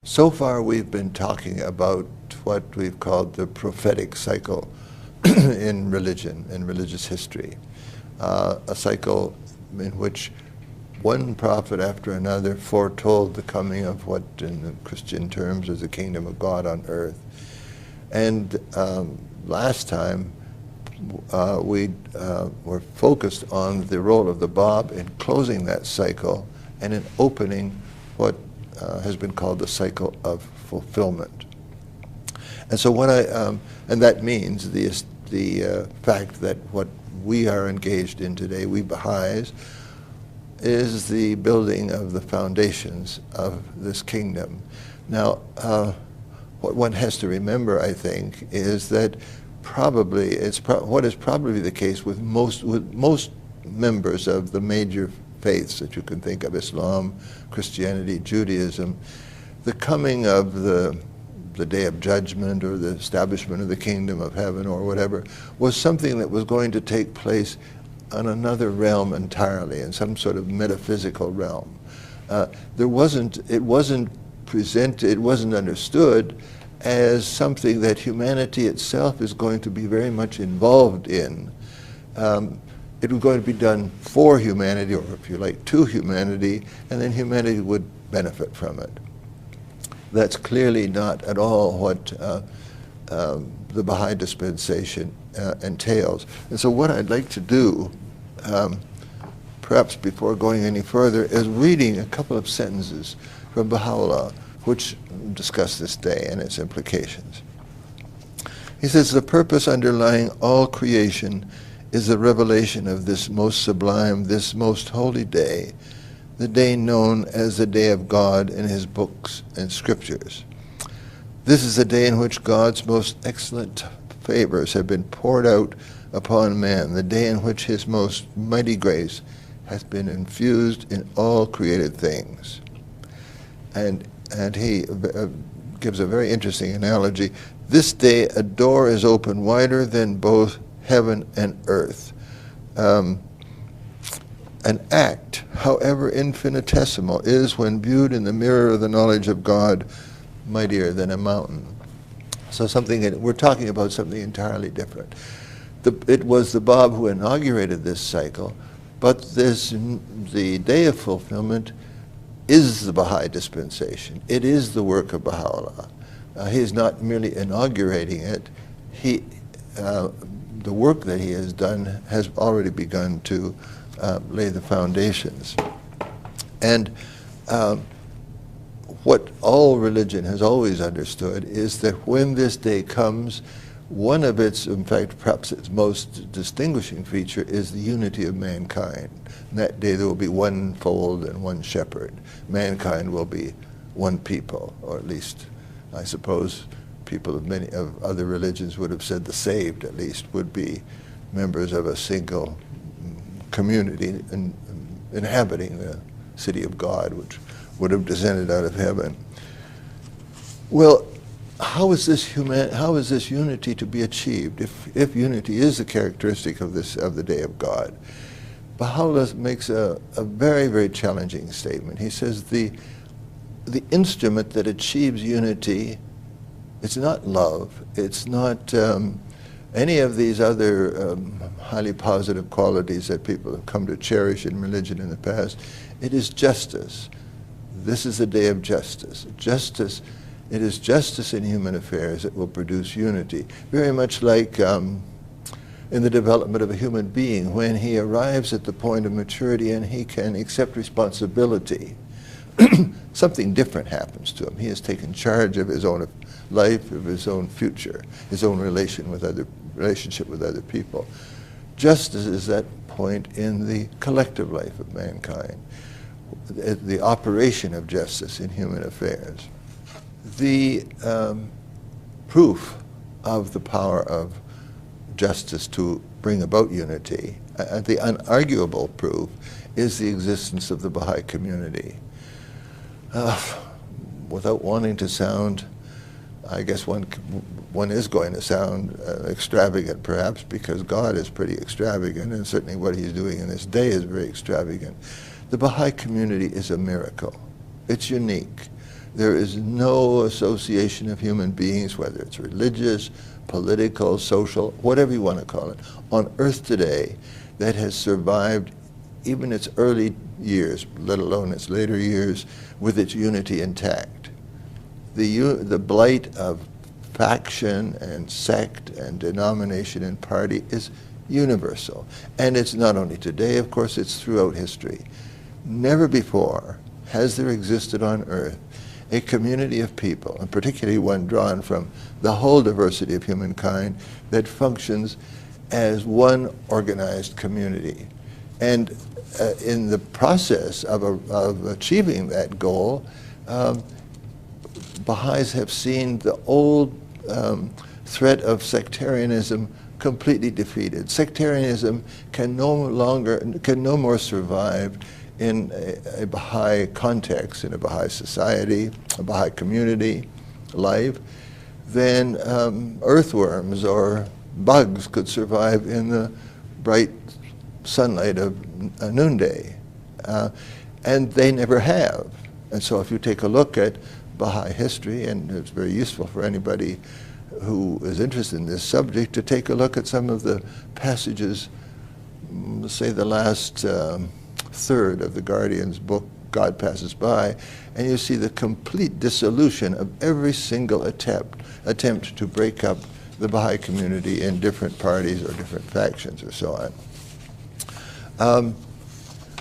So far we've been talking about what we've called the prophetic cycle in religion and religious history. A cycle in which one prophet after another foretold the coming of what in the Christian terms is the kingdom of God on earth. And last time we were focused on the role of the Bab in closing that cycle and in opening what has been called the cycle of fulfillment. And so what and that means the fact that what we are engaged in today, we Baha'is, is the building of the foundations of this kingdom. Now, what one has to remember, I think, is that probably what is probably the case with most members of the major faiths that you can think of, Islam, Christianity, Judaism, the coming of the day of judgment or the establishment of the kingdom of heaven or whatever was something that was going to take place on another realm entirely, in some sort of metaphysical realm. It wasn't understood as something that humanity itself is going to be very much involved in. It was going to be done for humanity, or if you like, to humanity, and then humanity would benefit from it. That's clearly not at all what the Baha'i dispensation entails. And so what I'd like to do, perhaps before going any further, is reading a couple of sentences from Baha'u'llah, which discuss this day and its implications. He says, "The purpose underlying all creation is the revelation of this most sublime, this most holy day, the day known as the day of God in his books and scriptures. This is the day in which God's most excellent favors have been poured out upon man, the day in which his most mighty grace has been infused in all created things." And he gives a very interesting analogy. "This day a door is opened wider than both heaven and earth. An act, however infinitesimal, is, when viewed in the mirror of the knowledge of God, mightier than a mountain." So we're talking about something entirely different. It was the Bab who inaugurated this cycle, but the day of fulfillment is the Baha'i dispensation. It is the work of Baha'u'llah. He is not merely inaugurating it. The work that he has done has already begun to lay the foundations. And what all religion has always understood is that when this day comes, one of its, in fact, perhaps its most distinguishing feature is the unity of mankind. On that day there will be one fold and one shepherd. Mankind will be one people, or at least, I suppose, people of many of other religions would have said the saved, at least, would be members of a single community inhabiting the city of God, which would have descended out of heaven. Well, how is this unity to be achieved? If unity is the characteristic of the day of God, Baha'u'llah makes a very, very challenging statement. He says the instrument that achieves unity, it's not love, it's not any of these other highly positive qualities that people have come to cherish in religion in the past. It is justice. This is the day of justice. It is justice in human affairs that will produce unity. Very much like in the development of a human being, when he arrives at the point of maturity and he can accept responsibility, something different happens to him. He has taken charge of his own life, of his own future, his own relationship with other people. Justice is that point in the collective life of mankind, the operation of justice in human affairs. The proof of the power of justice to bring about unity, the unarguable proof, is the existence of the Baha'i community. Without wanting to sound, I guess one is going to sound extravagant, perhaps, because God is pretty extravagant, and certainly what he's doing in this day is very extravagant. The Baha'i community is a miracle. It's unique. There is no association of human beings, whether it's religious, political, social, whatever you want to call it, on earth today that has survived even its early years, let alone its later years, with its unity intact. The blight of faction and sect and denomination and party is universal. And it's not only today, of course, it's throughout history. Never before has there existed on earth a community of people, and particularly one drawn from the whole diversity of humankind, that functions as one organized community. And in the process of achieving that goal, Baha'is have seen the old threat of sectarianism completely defeated. Sectarianism can no more survive in a Baha'i context, in a Baha'i society, a Baha'i community life, than earthworms or bugs could survive in the bright sunlight of a noonday. And they never have. And so if you take a look at Baha'i history, and it's very useful for anybody who is interested in this subject to take a look at some of the passages, say the last third of the Guardian's book, God Passes By, and you see the complete dissolution of every single attempt to break up the Baha'i community in different parties or different factions or so on.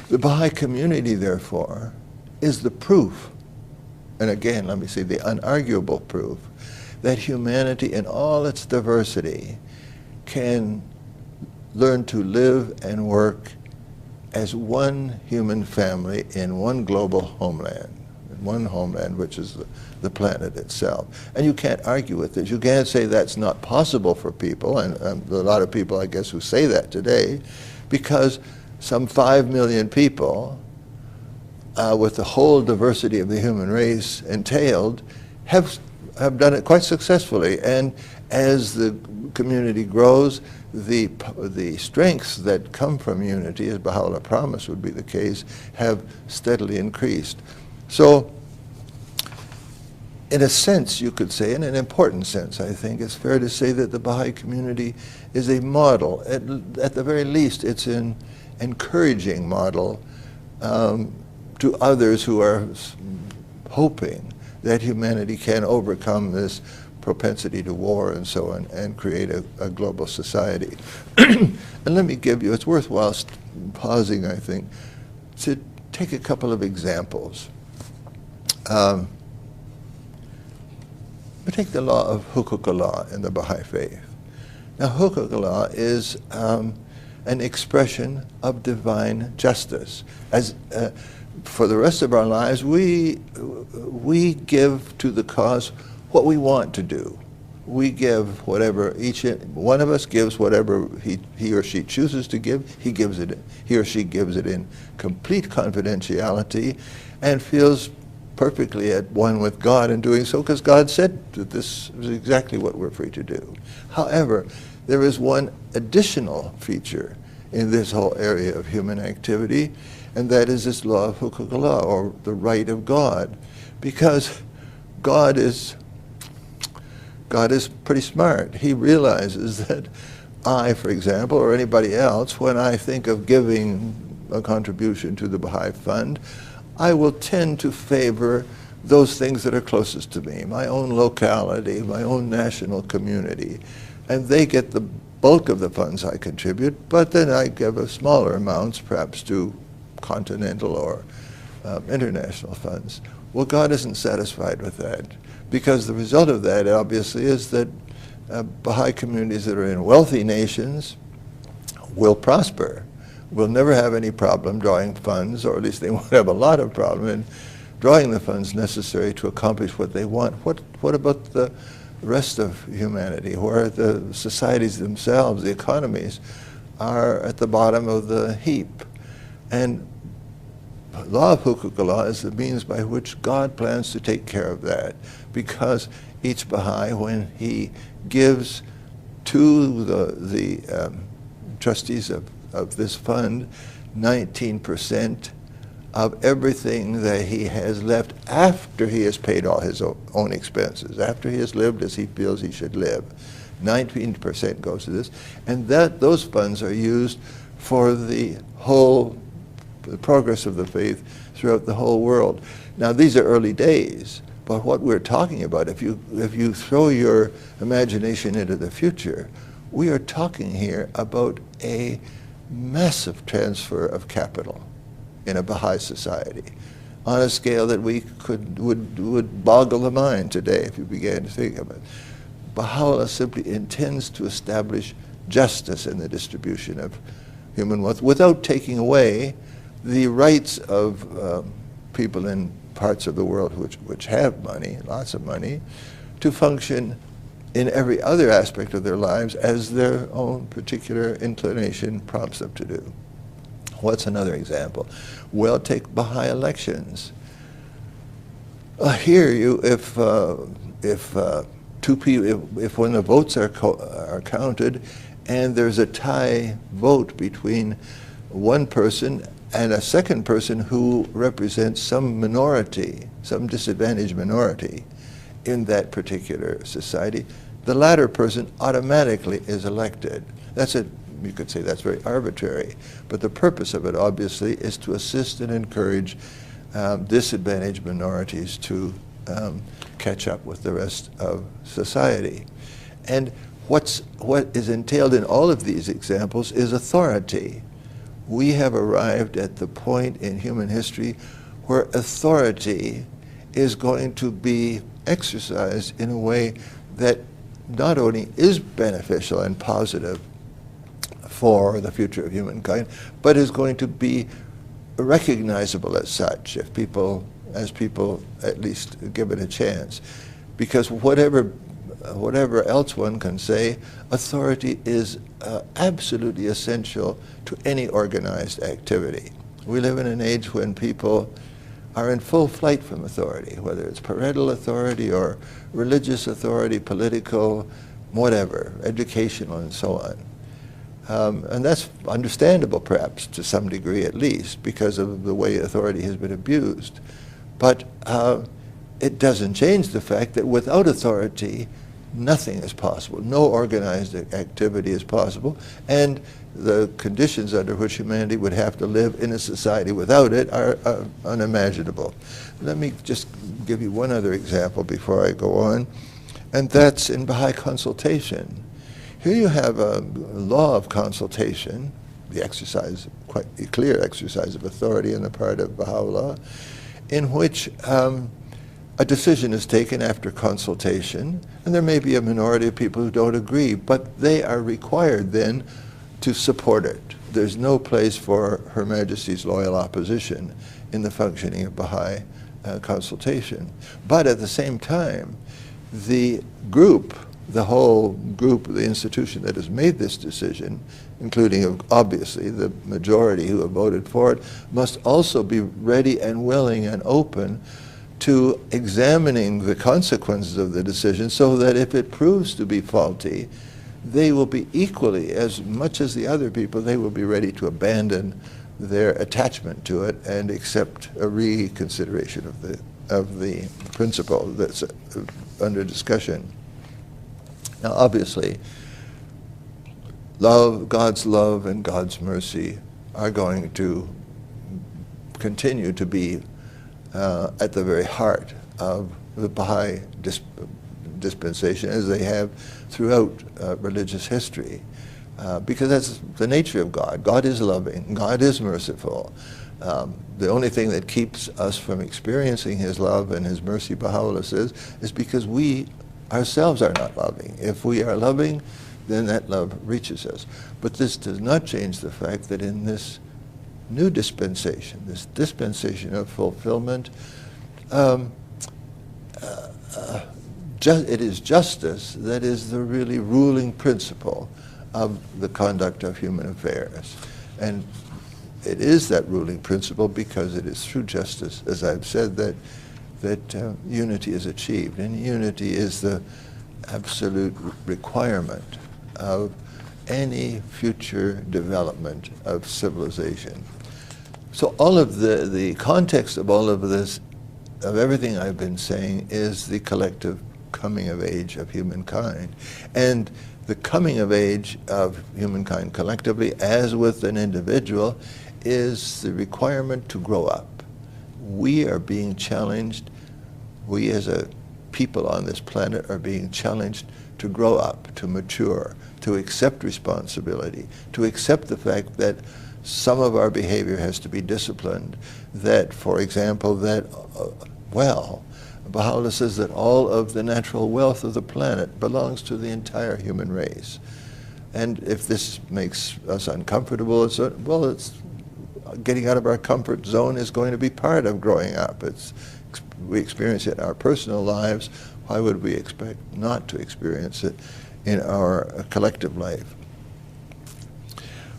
The Baha'i community, therefore, is the proof, and again, let me say the unarguable proof, that humanity in all its diversity can learn to live and work as one human family in one global homeland, which is the planet itself. And you can't argue with this. You can't say that's not possible for people, and there are a lot of people, I guess, who say that today, because some 5 million people, with the whole diversity of the human race entailed, have done it quite successfully. And as the community grows, the strengths that come from unity, as Baha'u'llah promised would be the case, have steadily increased. So, in a sense, you could say, in an important sense, I think, it's fair to say that the Baha'i community is a model. At the very least, it's an encouraging model to others who are hoping that humanity can overcome this propensity to war and so on, and create a global society. And let me give you, it's worthwhile pausing, I think, to take a couple of examples. We take the law of Hukuk-Allah in the Baha'i faith. Now, Hukuk-Allah is an expression of divine justice. As for the rest of our lives, we give to the cause what we want to do. We give whatever, each one of us gives whatever he or she chooses to give. He or she gives it in complete confidentiality and feels perfectly at one with God in doing so, because God said that this is exactly what we're free to do. However, there is one additional feature in this whole area of human activity, and that is this law of Hukuk-Allah, or the right of God, because God is pretty smart. He realizes that I, for example, or anybody else, when I think of giving a contribution to the Baha'i Fund, I will tend to favor those things that are closest to me, my own locality, my own national community. And they get the bulk of the funds I contribute, but then I give a smaller amounts, perhaps to continental or international funds. Well, God isn't satisfied with that, because the result of that, obviously, is that Baha'i communities that are in wealthy nations will prosper, will never have any problem drawing funds, or at least they won't have a lot of problem in drawing the funds necessary to accomplish what they want. What about the rest of humanity, where the societies themselves, the economies, are at the bottom of the heap? And the law of Hukuk-Allah is the means by which God plans to take care of that, because each Baha'i, when he gives to the trustees of this fund 19% of everything that he has left after he has paid all his own expenses, after he has lived as he feels he should live. 19% goes to this, and those funds are used for the progress of the faith throughout the whole world. Now, these are early days, but what we're talking about, if you throw your imagination into the future, we are talking here about a massive transfer of capital in a Baha'i society on a scale that would boggle the mind today if you began to think of it. Baha'u'llah simply intends to establish justice in the distribution of human wealth without taking away the rights of people in parts of the world which have money, lots of money, to function in every other aspect of their lives as their own particular inclination prompts them to do. What's another example? Well, take Baha'i elections. Here, if when the votes are counted, and there's a tie vote between one person and a second person who represents some minority, some disadvantaged minority in that particular society, the latter person automatically is elected. You could say that's very arbitrary, but the purpose of it obviously is to assist and encourage disadvantaged minorities to catch up with the rest of society. And what is entailed in all of these examples is authority. We have arrived at the point in human history where authority is going to be exercised in a way that not only is beneficial and positive for the future of humankind, but is going to be recognizable as such if people at least give it a chance. Because whatever else one can say, authority is absolutely essential to any organized activity. We live in an age when people are in full flight from authority, whether it's parental authority or religious authority, political, whatever, educational, and so on. And that's understandable, perhaps, to some degree at least, because of the way authority has been abused. But it doesn't change the fact that without authority, nothing is possible. No organized activity is possible, and the conditions under which humanity would have to live in a society without it are unimaginable. Let me just give you one other example before I go on, and that's in Baha'i consultation. Here you have a law of consultation, the exercise, quite a clear exercise of authority on the part of Baha'u'llah, in which a decision is taken after consultation, and there may be a minority of people who don't agree, but they are required then to support it. There's no place for Her Majesty's loyal opposition in the functioning of Baha'i consultation. But at the same time, the whole group, the institution that has made this decision, including obviously the majority who have voted for it, must also be ready and willing and open to examining the consequences of the decision, so that if it proves to be faulty, they will be equally, as much as the other people, they will be ready to abandon their attachment to it and accept a reconsideration of the principle that's under discussion. Now, obviously, God's love and God's mercy are going to continue to be at the very heart of the Baha'i dispensation, as they have throughout religious history, because that's the nature of God. God is loving. God is merciful. The only thing that keeps us from experiencing His love and His mercy, Baha'u'llah says, is because we ourselves are not loving. If we are loving, then that love reaches us. But this does not change the fact that in this new dispensation, this dispensation of fulfillment, it is justice that is the really ruling principle of the conduct of human affairs. And it is that ruling principle because it is through justice, as I've said, that unity is achieved. And unity is the absolute requirement of any future development of civilization. So all of the context of all of this, of everything I've been saying, is the collective coming of age of humankind. And the coming of age of humankind collectively, as with an individual, is the requirement to grow up. We are being challenged, we as a people on this planet are being challenged to grow up, to mature, to accept responsibility, to accept the fact that some of our behavior has to be disciplined, that, for example, that, Baha'u'llah says that all of the natural wealth of the planet belongs to the entire human race. And if this makes us uncomfortable, it's getting out of our comfort zone is going to be part of growing up. We experience it in our personal lives. Why would we expect not to experience it in our collective life?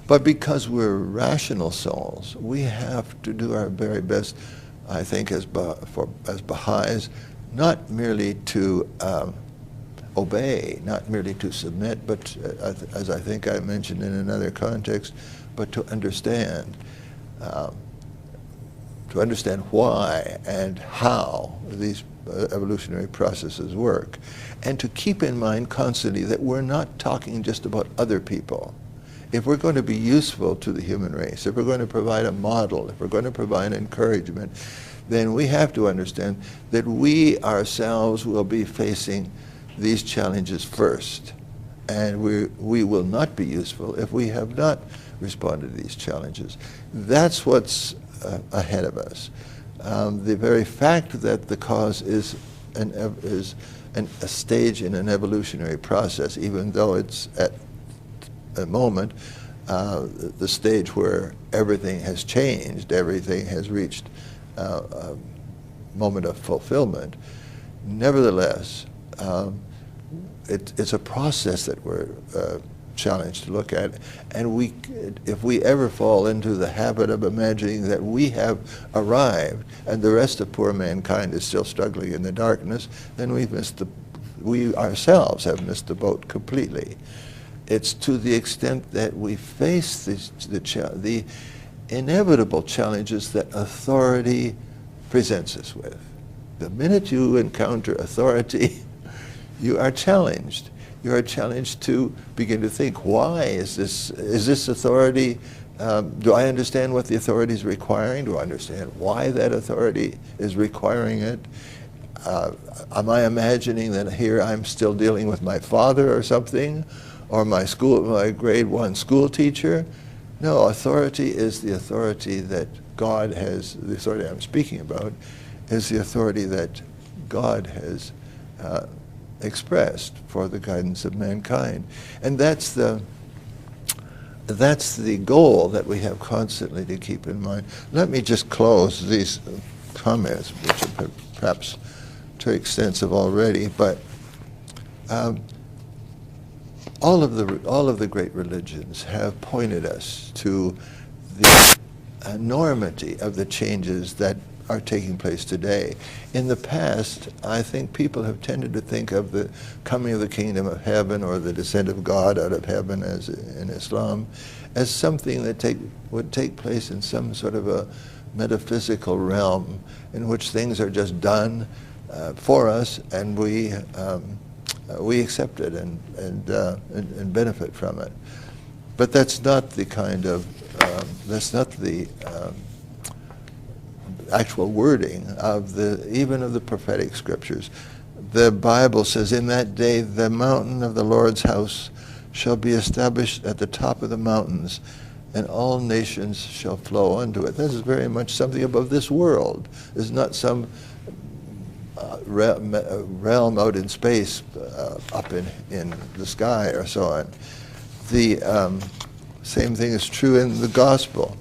But because we're rational souls, we have to do our very best, I think, as Baha'is, not merely to obey, not merely to submit, but as I think I mentioned in another context, but to understand why and how these evolutionary processes work, and to keep in mind constantly that we're not talking just about other people. If we're going to be useful to the human race, if we're going to provide a model, if we're going to provide encouragement, then we have to understand that we ourselves will be facing these challenges first. And we will not be useful if we have not responded to these challenges. That's what's ahead of us. The very fact that the cause is a stage in an evolutionary process, even though it's at a moment, the stage where everything has changed, everything has reached a moment of fulfillment. Nevertheless, it's a process that we're challenged to look at, and if we ever fall into the habit of imagining that we have arrived and the rest of poor mankind is still struggling in the darkness, then we ourselves have missed the boat completely. It's to the extent that we face the inevitable challenges that authority presents us with. The minute you encounter authority, you are challenged. You are challenged to begin to think, why is this authority, do I understand what the authority is requiring? Do I understand why that authority is requiring it? Am I imagining that here I'm still dealing with my father or something? Or my grade 1 school teacher? No, authority is the authority that God has, the authority I'm speaking about, is the authority that God has expressed for the guidance of mankind. And that's the goal that we have constantly to keep in mind. Let me just close these comments, which are perhaps too extensive already, but all of the great religions have pointed us to the enormity of the changes that are taking place today. In the past, I think people have tended to think of the coming of the kingdom of heaven or the descent of God out of heaven, as in Islam, as something that would take place in some sort of a metaphysical realm in which things are just done for us, and we accept it and benefit from it. But that's not the kind of that's not the actual wording of even of the prophetic scriptures. The Bible says, "In that day the mountain of the Lord's house shall be established at the top of the mountains, and all nations shall flow unto it." This is very much something above this world. It's not some realm out in space, up in the sky or so on. The same thing is true in the gospel.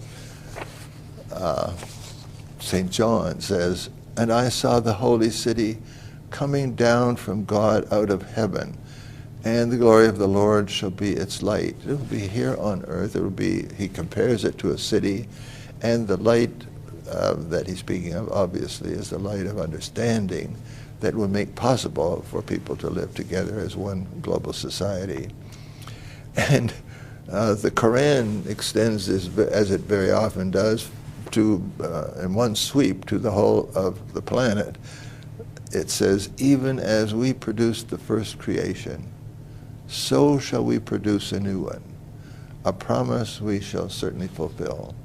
St. John says, "And I saw the holy city coming down from God out of heaven, and the glory of the Lord shall be its light." It will be here on earth. It will be, he compares it to a city, and the light that he's speaking of, obviously, is the light of understanding that will make possible for people to live together as one global society. And the Quran extends this, as it very often does, in one sweep to the whole of the planet, it says, even as we produced the first creation, so shall we produce a new one. A promise we shall certainly fulfill.